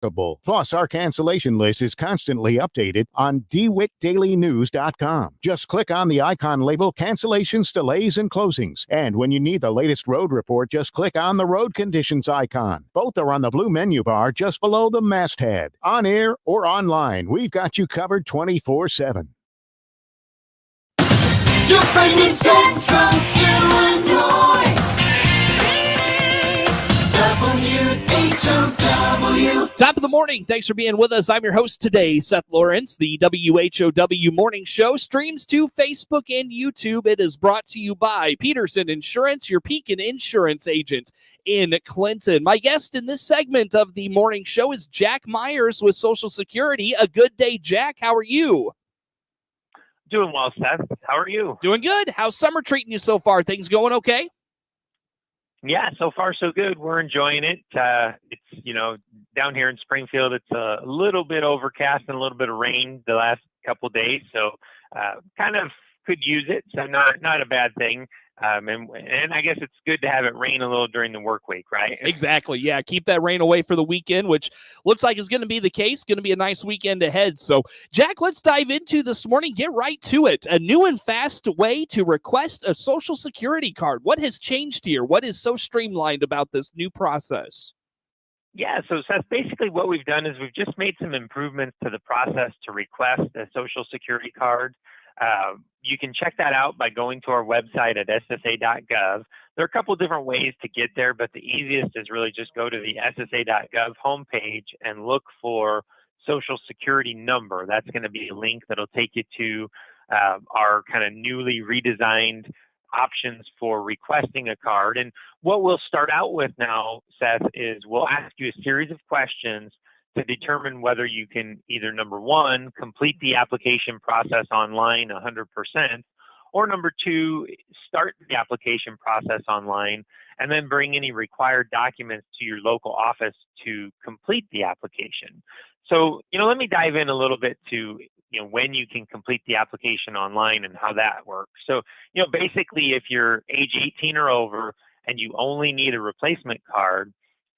Plus, our cancellation list is constantly updated on DeWittDailyNews.com. Just click on the icon label Cancellations, Delays, and Closings. And when you need the latest road report, just click on the road conditions icon. Both are on the blue menu bar just below the masthead. On air or online, we've got you covered 24/7. Your friend in Central Illinois. WHOW. Top of the morning. Thanks for being with us. I'm your host today, Seth Lawrence. The WHOW Morning Show streams to Facebook and YouTube. It is brought to you by Peterson Insurance, your Pekin Insurance agent in Clinton. My guest in this segment of the morning show is Jack Myers with Social Security. A good day, Jack. How are you? Doing well, Seth. How are you? Doing good. How's summer treating you so far? Things going okay? Yeah, so far so good. We're enjoying it. It's, down here in Springfield, it's a little bit overcast and a little bit of rain the last couple of days. So kind of could use it. So not a bad thing. And I guess it's good to have it rain a little during the work week, right? Exactly. Yeah. Keep that rain away for the weekend, which looks like is going to be the case. Going to be a nice weekend ahead. So, Jack, let's dive into this morning. Get right to it. A new and fast way to request a Social Security card. What has changed here? What is so streamlined about this new process? Yeah, so Seth, basically what we've done is we've just made some improvements to the process to request a Social Security card. You can check that out by going to our website at ssa.gov. There are a couple different ways to get there, but the easiest is really just go to the ssa.gov homepage and look for Social Security number. That's going to be a link that'll take you to our kind of newly redesigned options for requesting a card. And what we'll start out with now, Seth, is we'll ask you a series of questions to determine whether you can either, number one, complete the application process online 100%, or number two, start the application process online and then bring any required documents to your local office to complete the application. So, let me dive in a little bit to, when you can complete the application online and how that works. So, basically, if you're age 18 or over and you only need a replacement card,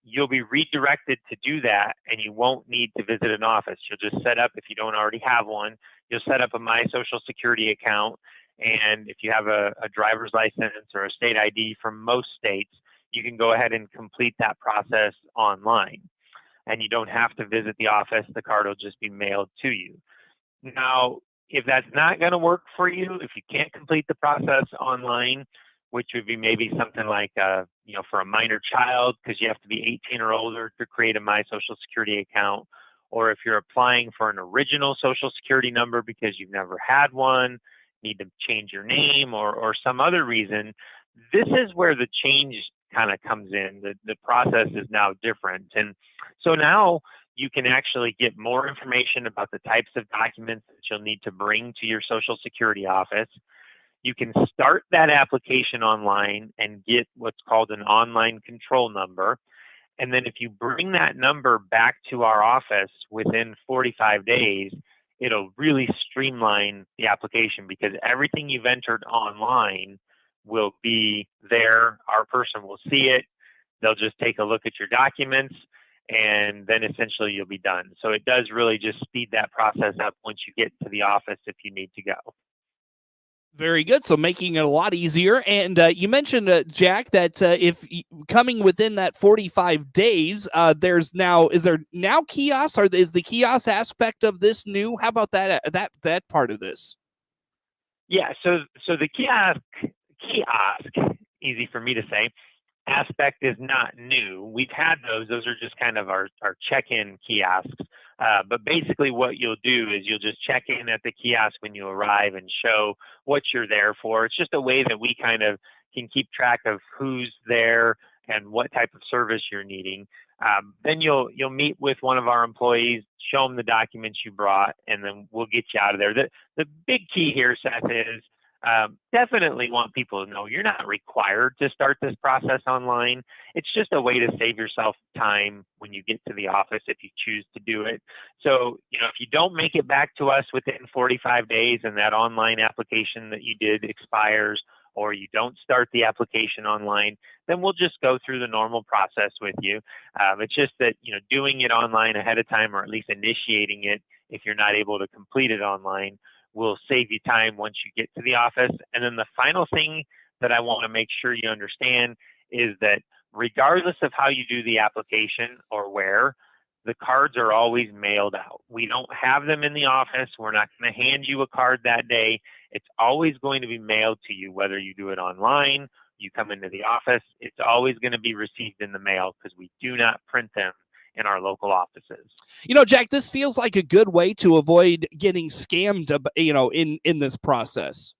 you'll be redirected to do that, and you won't need to visit an office. You'll just set up, if you don't already have one, you'll set up a My Social Security account, and if you have a driver's license or a state ID from most states, you can go ahead and complete that process online. And you don't have to visit the office. The card will just be mailed to you. Now, if that's not going to work for you, if you can't complete the process online, which would be maybe something like, for a minor child, because you have to be 18 or older to create a My Social Security account, or if you're applying for an original Social Security number because you've never had one, need to change your name, or some other reason, this is where the change kind of comes in. The process is now different. And so now you can actually get more information about the types of documents that you'll need to bring to your Social Security office. You can start that application online and get what's called an online control number. And then if you bring that number back to our office within 45 days, it'll really streamline the application because everything you've entered online will be there. Our person will see it. They'll just take a look at your documents, and then essentially you'll be done. So it does really just speed that process up once you get to the office if you need to go. Very good. So making it a lot easier. And you mentioned, Jack, that if coming within that 45 days, is there now kiosks, or is the kiosk aspect of this new? How about that part of this? Yeah. So the kiosk, easy for me to say, aspect is not new. We've had those. Those are just kind of our check-in kiosks. But basically what you'll do is you'll just check in at the kiosk when you arrive and show what you're there for. It's just a way that we kind of can keep track of who's there and what type of service you're needing. Then you'll meet with one of our employees, show them the documents you brought, and then we'll get you out of there. The big key here, Seth, is definitely want people to know you're not required to start this process online. It's just a way to save yourself time when you get to the office if you choose to do it. So, if you don't make it back to us within 45 days and that online application that you did expires, or you don't start the application online, then we'll just go through the normal process with you. It's just that, doing it online ahead of time, or at least initiating it if you're not able to complete it online, will save you time once you get to the office. And then the final thing that I want to make sure you understand is that regardless of how you do the application or where, the cards are always mailed out. We don't have them in the office. We're not going to hand you a card that day. It's always going to be mailed to you, whether you do it online, you come into the office, it's always going to be received in the mail because we do not print them in our local offices. Jack, this feels like a good way to avoid getting scammed, in this process.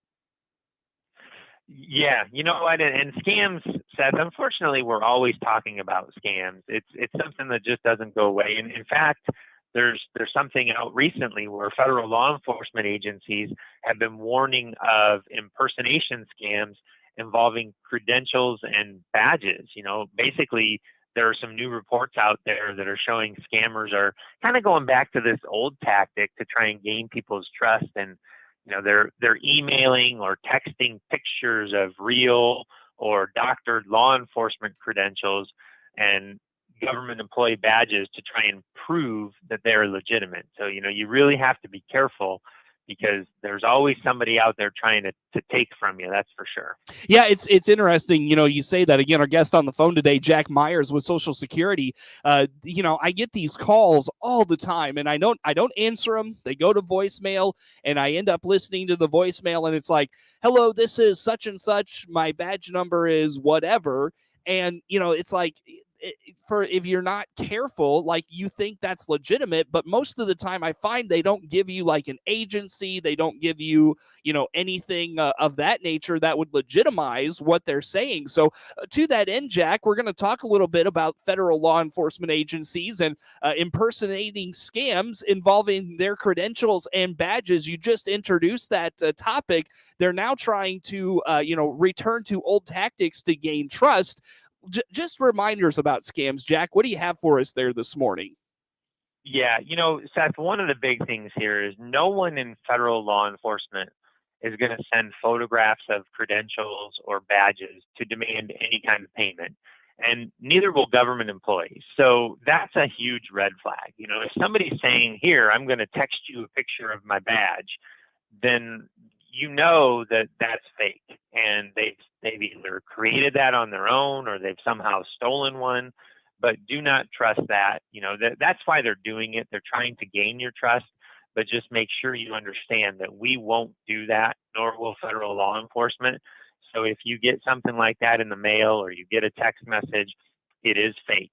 Yeah, you know what? And scams, Seth, unfortunately, we're always talking about scams. It's something that just doesn't go away. And in fact, there's something out recently where federal law enforcement agencies have been warning of impersonation scams involving credentials and badges. Basically, there are some new reports out there that are showing scammers are kind of going back to this old tactic to try and gain people's trust. And they're emailing or texting pictures of real or doctored law enforcement credentials and government employee badges to try and prove that they're legitimate. So, you really have to be careful because there's always somebody out there trying to take from you. That's for sure. Yeah, it's interesting. You say that again. Our guest on the phone today, Jack Myers with Social Security. I get these calls all the time, and I don't answer them. They go to voicemail, and I end up listening to the voicemail, and it's like, "Hello, this is such and such. My badge number is whatever," and it's like, for if you're not careful, like you think that's legitimate, but most of the time I find they don't give you like an agency, they don't give you, anything of that nature that would legitimize what they're saying. So to that end, Jack, we're going to talk a little bit about federal law enforcement agencies and impersonating scams involving their credentials and badges. You just introduced that topic. They're now trying to, return to old tactics to gain trust. Just reminders about scams, Jack. What do you have for us there this morning? Yeah, Seth, one of the big things here is no one in federal law enforcement is going to send photographs of credentials or badges to demand any kind of payment, and neither will government employees. So that's a huge red flag. If somebody's saying, "Here, I'm going to text you a picture of my badge," then that that's fake, and they've either created that on their own or they've somehow stolen one. But do not trust that. That's why they're doing it. They're trying to gain your trust, but just make sure you understand that we won't do that, nor will federal law enforcement. So if you get something like that in the mail or you get a text message, it is fake.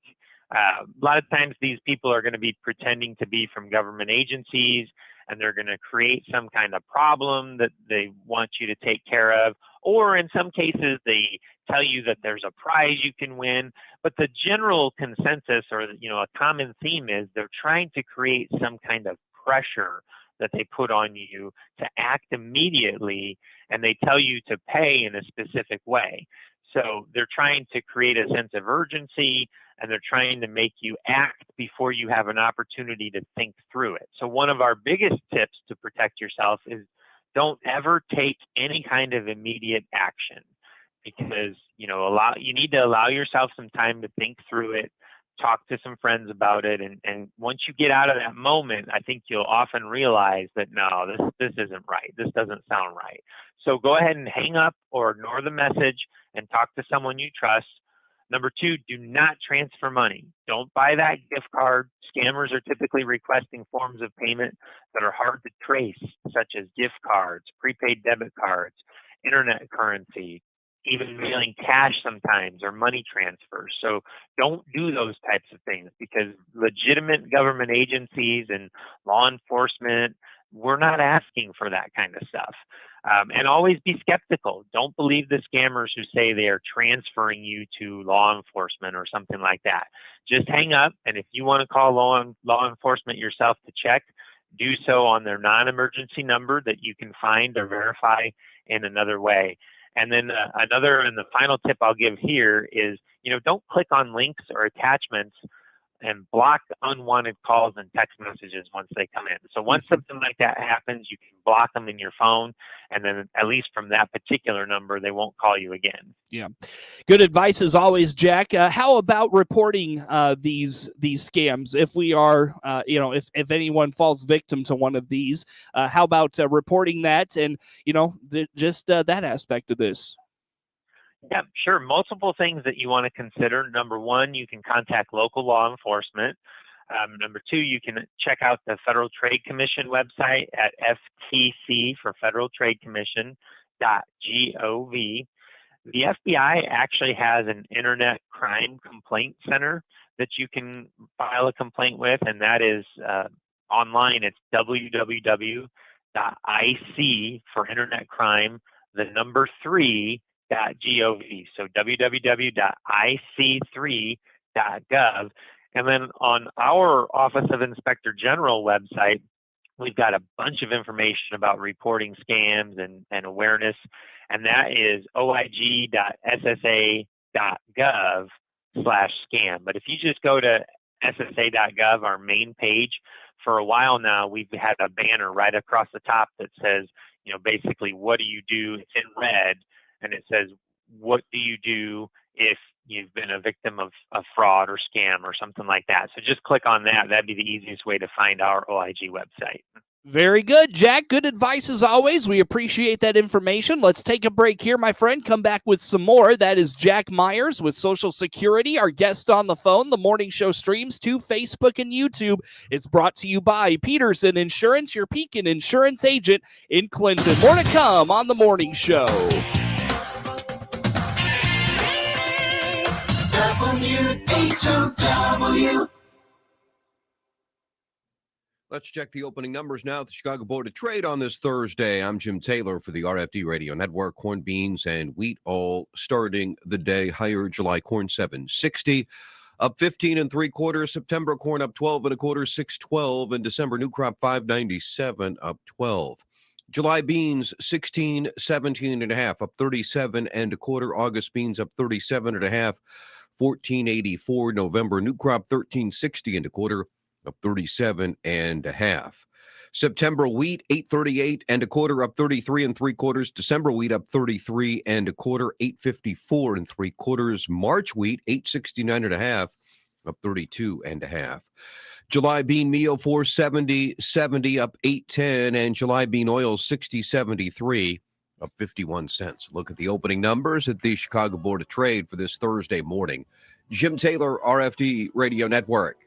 A lot of times these people are going to be pretending to be from government agencies, and they're going to create some kind of problem that they want you to take care of. Or in some cases, they tell you that there's a prize you can win. But the general consensus or, a common theme is they're trying to create some kind of pressure that they put on you to act immediately, and they tell you to pay in a specific way. So they're trying to create a sense of urgency, and they're trying to make you act before you have an opportunity to think through it. So one of our biggest tips to protect yourself is don't ever take any kind of immediate action, because you need to allow yourself some time to think through it, talk to some friends about it, and once you get out of that moment, I think you'll often realize that no, this isn't right. This doesn't sound right. So go ahead and hang up or ignore the message and talk to someone you trust. Number two, do not transfer money. Don't buy that gift card. Scammers are typically requesting forms of payment that are hard to trace, such as gift cards, prepaid debit cards, internet currency, even mailing cash sometimes, or money transfers. So don't do those types of things, because legitimate government agencies and law enforcement, we're not asking for that kind of stuff. And always be skeptical. Don't believe the scammers who say they are transferring you to law enforcement or something like that. Just hang up, and if you want to call law enforcement yourself to check, do so on their non-emergency number that you can find or verify in another way. And then the final tip I'll give here is, don't click on links or attachments and block unwanted calls and text messages once they come in. So once something like that happens, you can block them in your phone, and then at least from that particular number, they won't call you again. Yeah. Good advice as always, Jack. How about reporting these scams? If we are, if anyone falls victim to one of these, how about reporting that and, just that aspect of this? Yeah, sure. Multiple things that you want to consider. Number one, you can contact local law enforcement. Number two, you can check out the Federal Trade Commission website at FTC for Federal Trade Commission.gov. The FBI actually has an internet crime complaint center that you can file a complaint with, and that is online. It's www.ic for internet crime, the number 3.gov. So www.ic3.gov. And then on our Office of Inspector General website, we've got a bunch of information about reporting scams and awareness, and that is oig.ssa.gov/scam. But if you just go to ssa.gov, our main page, for a while now, we've had a banner right across the top that says, basically, what do you do? It's in red, and it says, what do you do if you've been a victim of fraud or scam or something like that? So just click on that. That'd be the easiest way to find our OIG website. Very good, Jack. Good advice as always. We appreciate that information. Let's take a break here, my friend. Come back with some more. That is Jack Myers with Social Security, our guest on the phone. The morning show streams to Facebook and YouTube. It's brought to you by Peterson Insurance, your Pekin Insurance agent in Clinton. More to come on the morning show. WHOW. Let's check the opening numbers now at the Chicago Board of Trade on this Thursday. I'm Jim Taylor for the RFD Radio Network. Corn, beans, and wheat all starting the day higher. July corn $7.60, up 15 3/4. September corn up 12 1/4, $6.12, and December new crop $5.97, up 12. July beans 16 17 1/2, up 37 1/4. August beans up 37 1/2, $14.84. November new crop 13.60 1/4, up 37 1/2. September wheat 8.38 1/4, up 33 3/4. December wheat up 33 1/4, 8.54 3/4. March wheat 8.69 1/2, up 32 1/2. July bean meal 4.70, up 8.10, and July bean oil 60.73, up 51 cents. Look at the opening numbers at the Chicago Board of Trade for this Thursday morning. Jim Taylor, RFD Radio Network.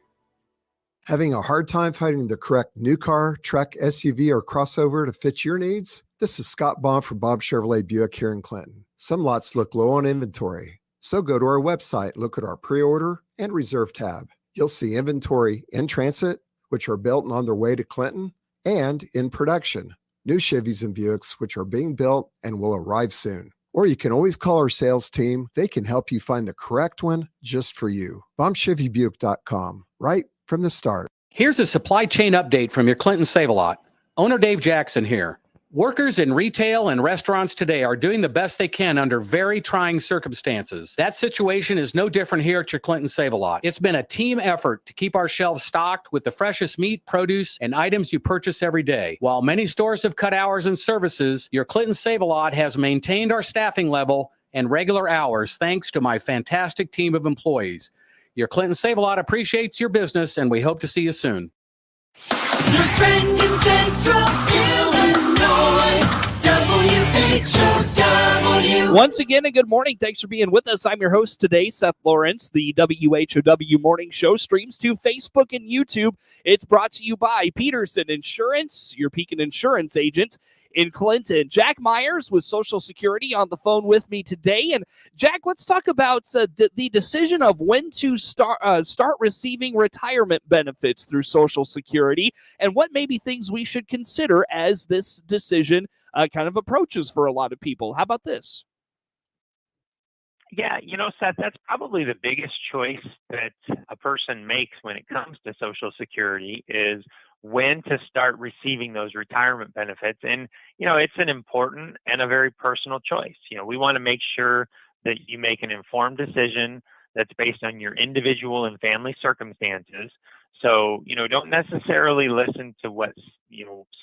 Having a hard time finding the correct new car, truck, SUV, or crossover to fit your needs? This is Scott Baum from Bob Chevrolet Buick here in Clinton. Some lots look low on inventory, so go to our website, look at our pre-order and reserve tab. You'll see inventory in transit, which are built and on their way to Clinton, and in production, new Chevys and Buicks, which are being built and will arrive soon. Or you can always call our sales team. They can help you find the correct one just for you. BombChevyBuick.com, right from the start. Here's a supply chain update from your Clinton Save-A-Lot. Owner Dave Jackson here. Workers in retail and restaurants today are doing the best they can under very trying circumstances. That situation is no different here at your Clinton Save-A-Lot. It's been a team effort to keep our shelves stocked with the freshest meat, produce, and items you purchase every day. While many stores have cut hours and services, your Clinton Save-A-Lot has maintained our staffing level and regular hours thanks to my fantastic team of employees. Your Clinton Save-A-Lot appreciates your business, and we hope to see you soon. Your friend in Central Illinois, WHOW. Once again, a good morning. Thanks for being with us. I'm your host today, Seth Lawrence. The WHOW Morning Show streams to Facebook and YouTube. It's brought to you by Peterson Insurance, your Pekin Insurance agent in Clinton. Jack Myers with Social Security on the phone with me today. And Jack, let's talk about the decision of when to start receiving retirement benefits through Social Security and what maybe things we should consider as this decision kind of approaches for a lot of people. How about this? Yeah, Seth, that's probably the biggest choice that a person makes when it comes to Social Security is when to start receiving those retirement benefits. And, it's an important and a very personal choice. We want to make sure that you make an informed decision that's based on your individual and family circumstances. So, don't necessarily listen to what,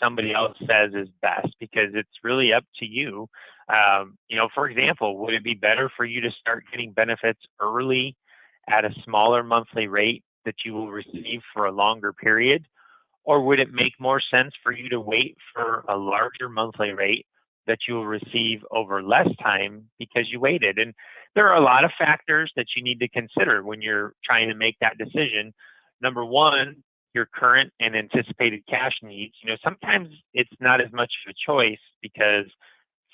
somebody else says is best, because it's really up to you. For example, would it be better for you to start getting benefits early at a smaller monthly rate that you will receive for a longer period? Or would it make more sense for you to wait for a larger monthly rate that you will receive over less time because you waited? And there are a lot of factors that you need to consider when you're trying to make that decision. Number one, your current and anticipated cash needs. Sometimes it's not as much of a choice because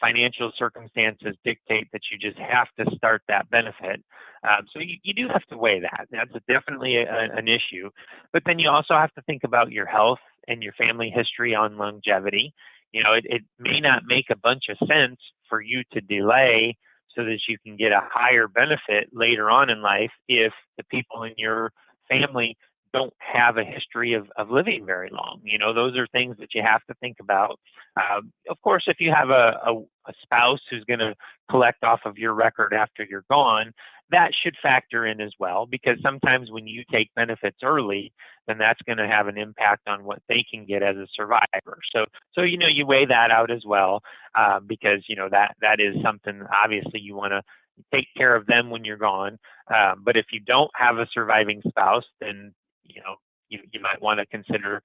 financial circumstances dictate that you just have to start that benefit. So you do have to weigh that. That's definitely an issue. But then you also have to think about your health and your family history on longevity. It may not make a bunch of sense for you to delay so that you can get a higher benefit later on in life if the people in your family don't have a history of living very long. Those are things that you have to think about. Of course, if you have a spouse who's going to collect off of your record after you're gone, that should factor in as well, because sometimes when you take benefits early, then that's going to have an impact on what they can get as a survivor. So you weigh that out as well, because that is something obviously you want to take care of them when you're gone. But if you don't have a surviving spouse, then you might want to consider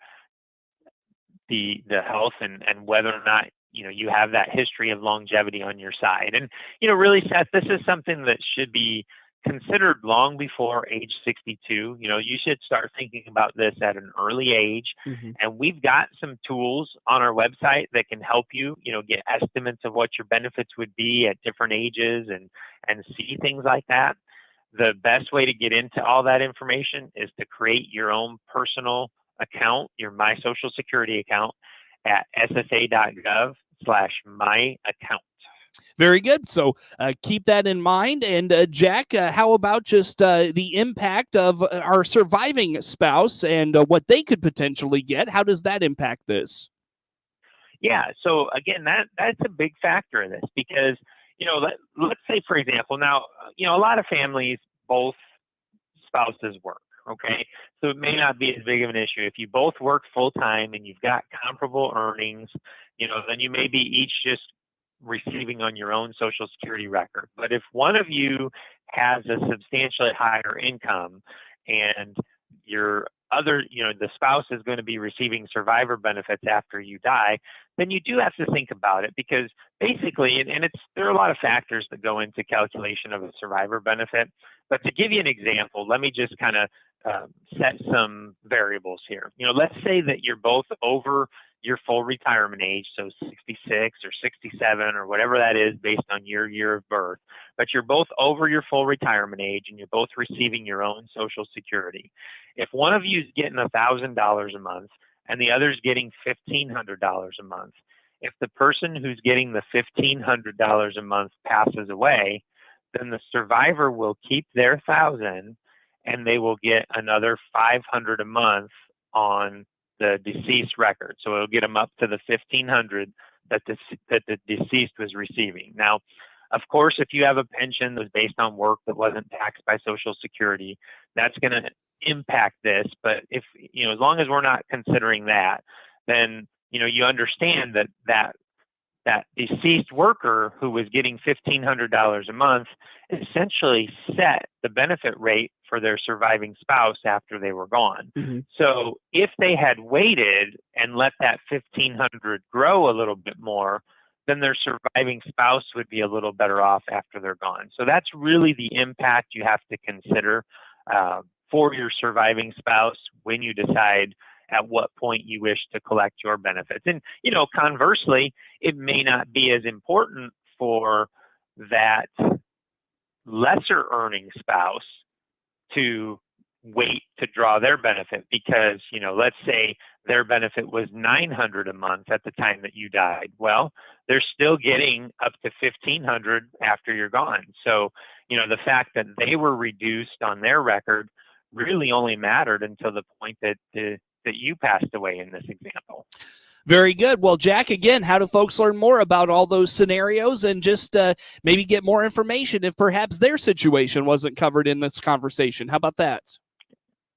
the health and whether or not you have that history of longevity on your side. And really, Seth, this is something that should be considered long before age 62. You should start thinking about this at an early age. Mm-hmm. And we've got some tools on our website that can help you get estimates of what your benefits would be at different ages and see things like that. The best way to get into all that information is to create your own personal account, your My Social Security account, at ssa.gov/myaccount. Very good. So keep that in mind. And Jack, how about just the impact of our surviving spouse and what they could potentially get? How does that impact this? Yeah. So again, that's a big factor in this, because let's say, for example, now, a lot of families, both spouses work, okay? So it may not be as big of an issue. If you both work full-time and you've got comparable earnings, then you may be each just receiving on your own Social Security record. But if one of you has a substantially higher income and your other, the spouse is going to be receiving survivor benefits after you die, then you do have to think about it, because basically, and there are a lot of factors that go into calculation of a survivor benefit. But to give you an example, let me just kind of set some variables here. Let's say that you're both over your full retirement age, so 66 or 67 or whatever that is based on your year of birth, but you're both over your full retirement age and you're both receiving your own Social Security. If one of you is getting $1,000 a month and the other's getting $1,500 a month, if the person who's getting the $1,500 a month passes away, then the survivor will keep their $1,000 and they will get another $500 a month on the deceased record. So it'll get them up to the $1,500 that the deceased was receiving. Now, of course, if you have a pension that was based on work that wasn't taxed by Social Security, that's going to impact this. But if, as long as we're not considering that, then, you understand that deceased worker who was getting $1,500 a month essentially set the benefit rate for their surviving spouse after they were gone. Mm-hmm. So if they had waited and let that $1,500 grow a little bit more, then their surviving spouse would be a little better off after they're gone. So that's really the impact you have to consider for your surviving spouse when you decide at what point you wish to collect your benefits. And, conversely, it may not be as important for that lesser earning spouse to wait to draw their benefit, because, let's say their benefit was $900 a month at the time that you died. Well, they're still getting up to $1,500 after you're gone. So, the fact that they were reduced on their record really only mattered until the point that you passed away in this example. Very good. Well, Jack, again, how do folks learn more about all those scenarios and just maybe get more information if perhaps their situation wasn't covered in this conversation? How about that?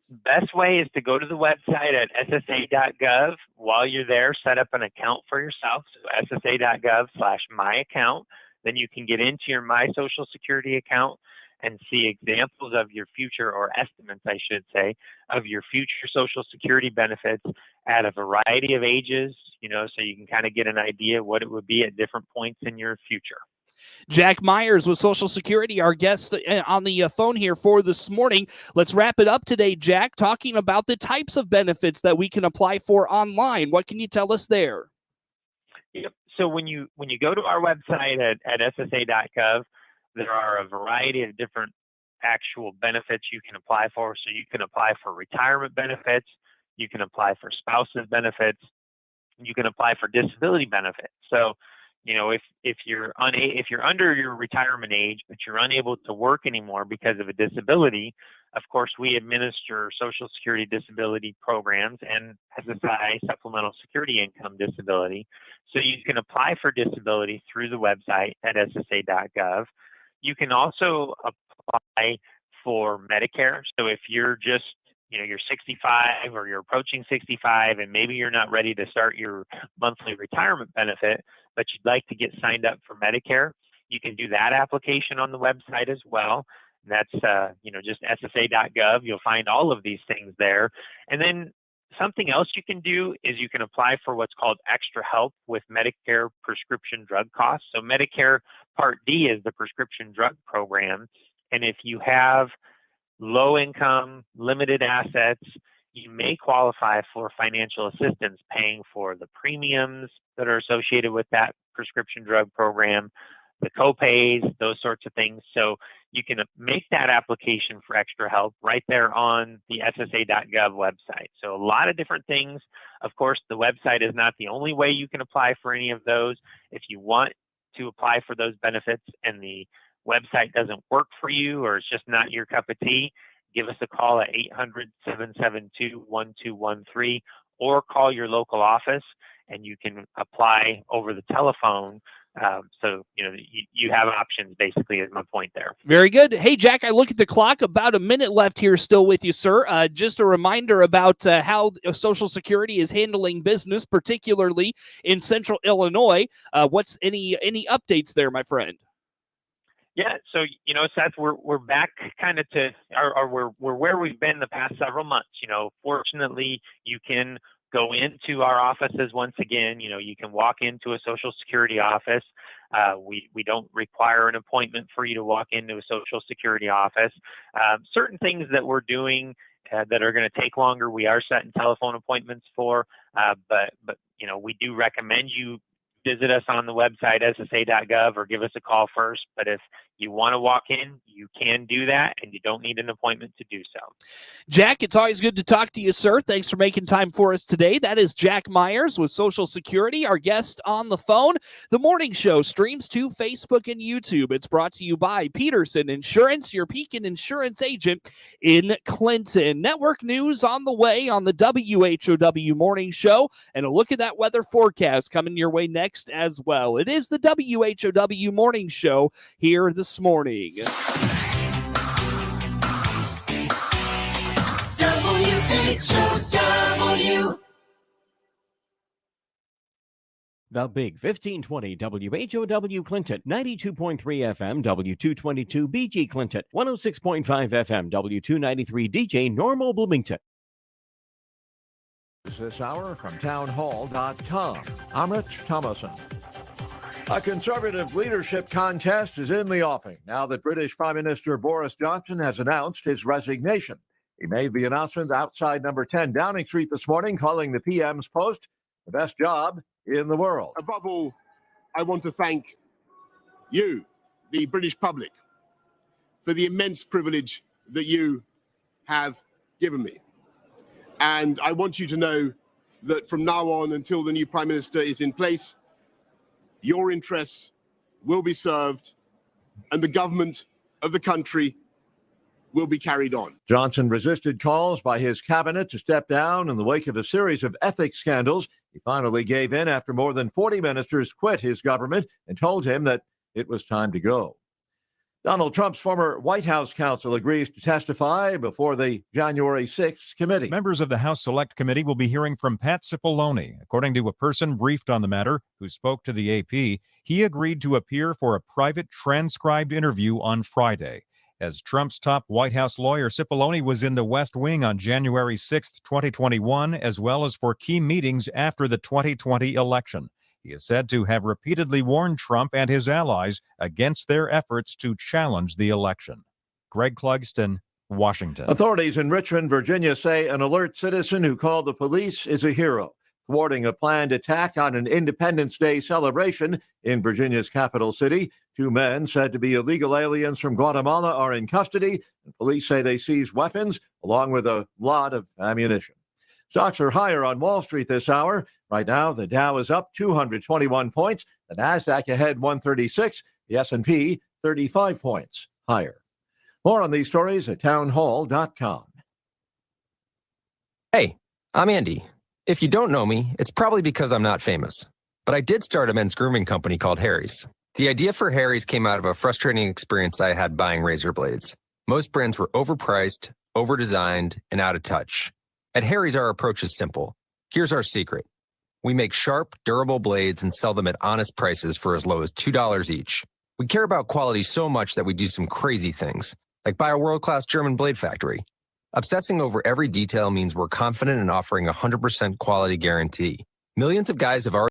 Best way is to go to the website at ssa.gov. While you're there, set up an account for yourself. So ssa.gov/myaccount. Then you can get into your My Social Security account and see examples of your future, or estimates, I should say, of your future Social Security benefits at a variety of ages, so you can kind of get an idea what it would be at different points in your future. Jack Myers with Social Security, our guest on the phone here for this morning. Let's wrap it up today, Jack, talking about the types of benefits that we can apply for online. What can you tell us there? Yep. So when you go to our website at ssa.gov, there are a variety of different actual benefits you can apply for. So you can apply for retirement benefits, you can apply for spouses benefits, you can apply for disability benefits. So, if you're under your retirement age, but you're unable to work anymore because of a disability, of course, we administer Social Security disability programs and SSI, Supplemental Security Income Disability. So you can apply for disability through the website at ssa.gov. You can also apply for Medicare. So if you're just, you're 65 or you're approaching 65 and maybe you're not ready to start your monthly retirement benefit, but you'd like to get signed up for Medicare, you can do that application on the website as well. That's, just ssa.gov. You'll find all of these things there. And then something else you can do is you can apply for what's called extra help with Medicare prescription drug costs. So Medicare Part D is the prescription drug program. And if you have low income, limited assets, you may qualify for financial assistance paying for the premiums that are associated with that prescription drug program, the co-pays, those sorts of things. So you can make that application for extra help right there on the ssa.gov website. So a lot of different things. Of course, the website is not the only way you can apply for any of those. If you want to apply for those benefits and the website doesn't work for you or it's just not your cup of tea, give us a call at 800-772-1213 or call your local office and you can apply over the telephone. So, you have options, basically, is my point there. Very good. Hey, Jack, I look at the clock. About a minute left here still with you, sir. Just a reminder about how Social Security is handling business, particularly in Central Illinois. What's any updates there, my friend? Yeah, so Seth, we're back kind of to, or we're where we've been the past several months. Fortunately, you can go into our offices once again. You can walk into a Social Security office. We don't require an appointment for you to walk into a Social Security office. Certain things that we're doing that are going to take longer, we are setting telephone appointments for. But we do recommend you visit us on the website, ssa.gov, or give us a call first. But if you want to walk in, you can do that, and you don't need an appointment to do so. Jack, it's always good to talk to you, sir. Thanks for making time for us today. That is Jack Myers with Social Security, our guest on the phone. The morning show streams to Facebook and YouTube. It's brought to you by Peterson Insurance, your Pekin Insurance agent in Clinton. Network news on the way on the WHOW morning show, and a look at that weather forecast coming your way next as well. It is the WHOW morning show here this morning. WHOW. The Big 1520 WHOW Clinton, 92.3 FM W222 BG Clinton, 106.5 FM W293 DJ Normal Bloomington. This hour from townhall.com. I'm Rich Thomason. A Conservative leadership contest is in the offing now that British Prime Minister Boris Johnson has announced his resignation. He made the announcement outside number 10 Downing Street this morning, calling the PM's post the best job in the world. Above all, I want to thank you, the British public, for the immense privilege that you have given me. And I want you to know that from now on until the new Prime Minister is in place, your interests will be served and the government of the country will be carried on. Johnson resisted calls by his cabinet to step down in the wake of a series of ethics scandals. He finally gave in after more than 40 ministers quit his government and told him that it was time to go. Donald Trump's former White House counsel agrees to testify before the January 6th committee. Members of the House Select Committee will be hearing from Pat Cipollone. According to a person briefed on the matter who spoke to the AP, he agreed to appear for a private transcribed interview on Friday. As Trump's top White House lawyer, Cipollone was in the West Wing on January 6, 2021, as well as for key meetings after the 2020 election. He is said to have repeatedly warned Trump and his allies against their efforts to challenge the election. Greg Clugston, Washington. Authorities in Richmond, Virginia say an alert citizen who called the police is a hero, thwarting a planned attack on an Independence Day celebration in Virginia's capital city. 2 men said to be illegal aliens from Guatemala are in custody, and police say they seized weapons along with a lot of ammunition. Stocks are higher on Wall Street this hour. Right now, the Dow is up 221 points, the Nasdaq ahead 136, the S&P 35 points higher. More on these stories at townhall.com. Hey, I'm Andy. If you don't know me, it's probably because I'm not famous. But I did start a men's grooming company called Harry's. The idea for Harry's came out of a frustrating experience I had buying razor blades. Most brands were overpriced, overdesigned, and out of touch. At Harry's, our approach is simple. Here's our secret. We make sharp, durable blades and sell them at honest prices for as low as $2 each. We care about quality so much that we do some crazy things, like buy a world-class German blade factory. Obsessing over every detail means we're confident in offering a 100% quality guarantee. Millions of guys have already